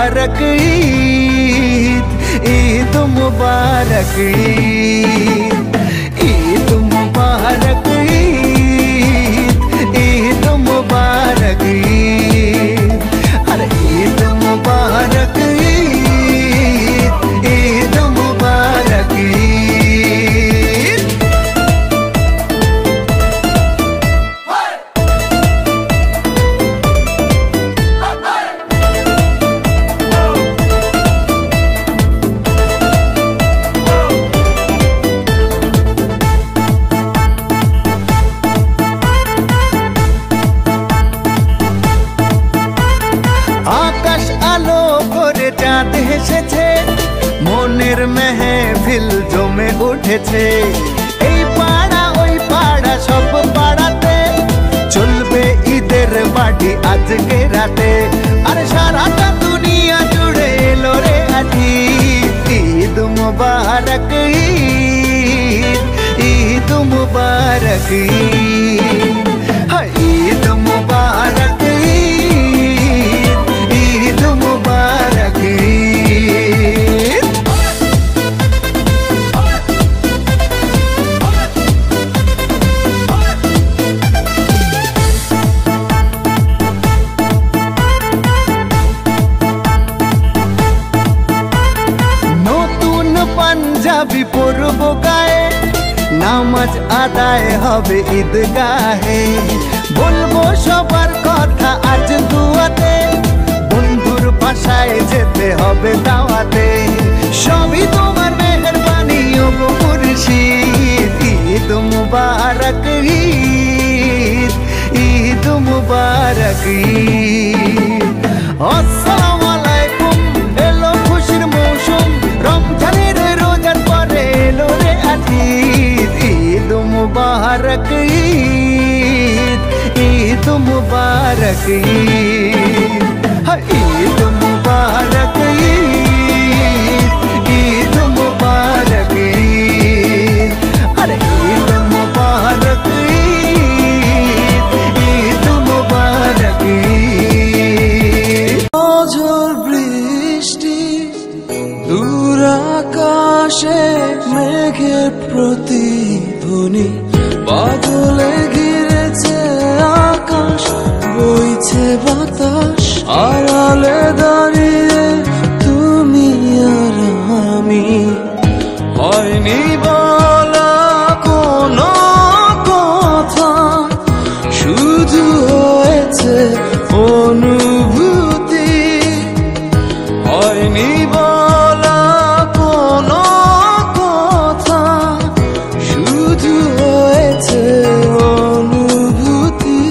मुबारक ईद, ईद मुबारक ईद, ईद मुबारक ईद, ईद मुबारक ईद, अरे ईद मुबारक ईद, ईद मुबारक ईद। आकाश आलो करे चाँद हेसेछे, मोनेर मेहफिल जमे उठेछे। এই পাড়া ওই পাড়া সব পাড়াতে চলবে ঈদের পার্টি আজকে রাতে। আর সারাটা দুনিয়া জুড়ে এলো রে আজ ঈদ মুবারক ঈদ, ঈদ মুবারক ঈদ, হায় ঈদ মুবারক ঈদ, ঈদ মুবারক ঈদ। নতুন পাঞ্জাবি পরবো গায়ে, নামাজ আদায় হবে ঈদগাহে। বলবো সবার কথা আজ দুয়াতে, বন্ধুর বাসায় যেতে হবে দাওয়াতে। সবই তোমার মেহেরবানি ও মুর্শিদ, ঈদ মুবারক ঈদ, ঈদ মুবারক ঈদ। আসসালামু আলাইকুম, এলো খুশির মৌসুম, রমজানের রোজার পরে এলো রে আজ ঈদ, ঈদ মুবারক ঈদ, ঈদ মুবারক ঈদ, হায় ঈদ মুবারক ঈদ, ঈদ মুবারক ঈদ, আরে ঈদ মুবারক ঈদ, ঈদ মুবারক ঈদ। ঝড় বৃষ্টি দূর আকাশে মেঘের প্রতিধ্বনি, বাদলে ঘিরেছে আকাশ, বইছে বাতাস, আড়ালে দাঁড়িয়ে তুমি আর আমি। হয়নি বলা কোনো কথা, শুধু হয়েছে অনুভূতি। হয়নি বলা কোনো কথা, শুধু হয়েছে অনুভূতি।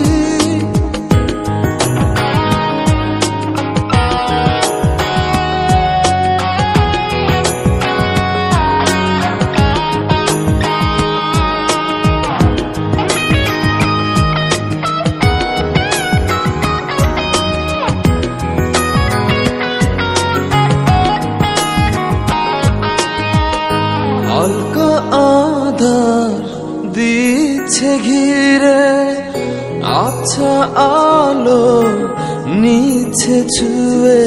হালকা আধার দিচ্ছে ঘিরে, আচ্ছা আলো নিচ্ছে ছুঁয়ে।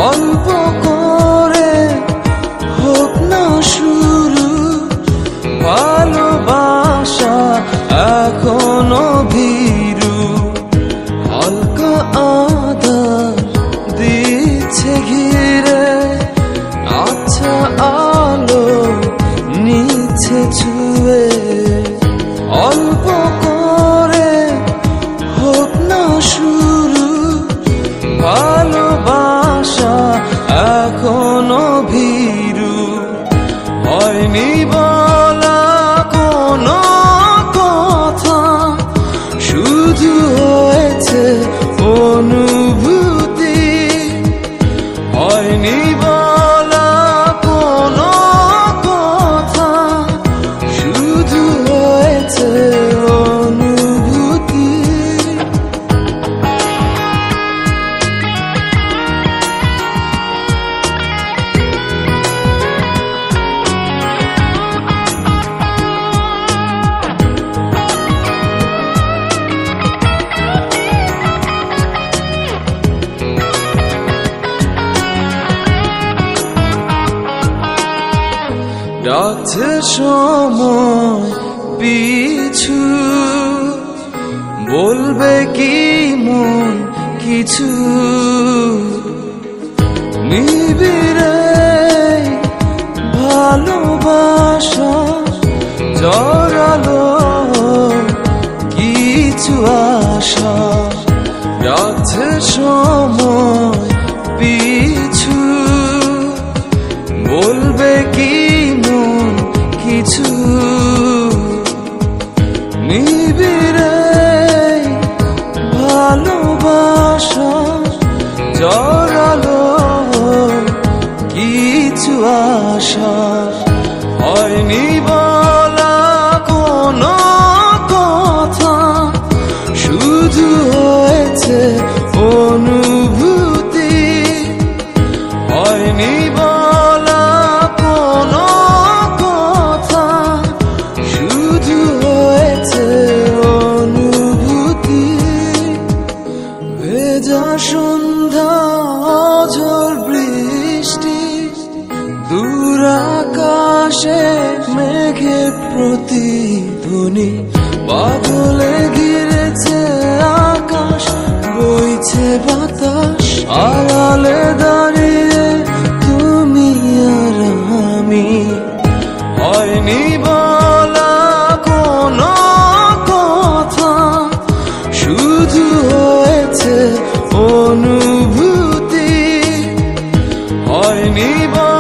অল্প করে হোক না শুরু, ভালোবাসা এখনো ভীরু। হালকা আধার দিচ্ছে ঘিরে, আচ্ছা আলো নিচ্ছে ছুঁয়ে। অল্প করে হোক না শুরু, ভালোবাসা যাচ্ছে সময় পিছু, বলবে কি মন কিছু, নিবিড়ে ভালোবাসা জড়ালো কিছু আশা, যাচ্ছে সময় পিছু, বলবে কি মন কিছু, নিবিড়ে ভালোবাসা জড়ালো কিছু আশা, হয়নি বলা কোনো কথা, শুধু হয়েছে অনুভূতি, হয়নি বলা কোনো কথা, শুধু হয়েছে অনুভূতি, ভেজা সন্ধ্যা ঝড় বৃষ্টি, দূর আকাশে মেঘের প্রতিধ্বনি, বাদলে ঘিরেছে আকাশ, বইছে বাতাস, আড়ালে দাঁড়িয়ে তুমি আর আমি, হয়নি বলা কোনো কথা, শুধু হয়েছে অনুভূতি, হয়নি বলা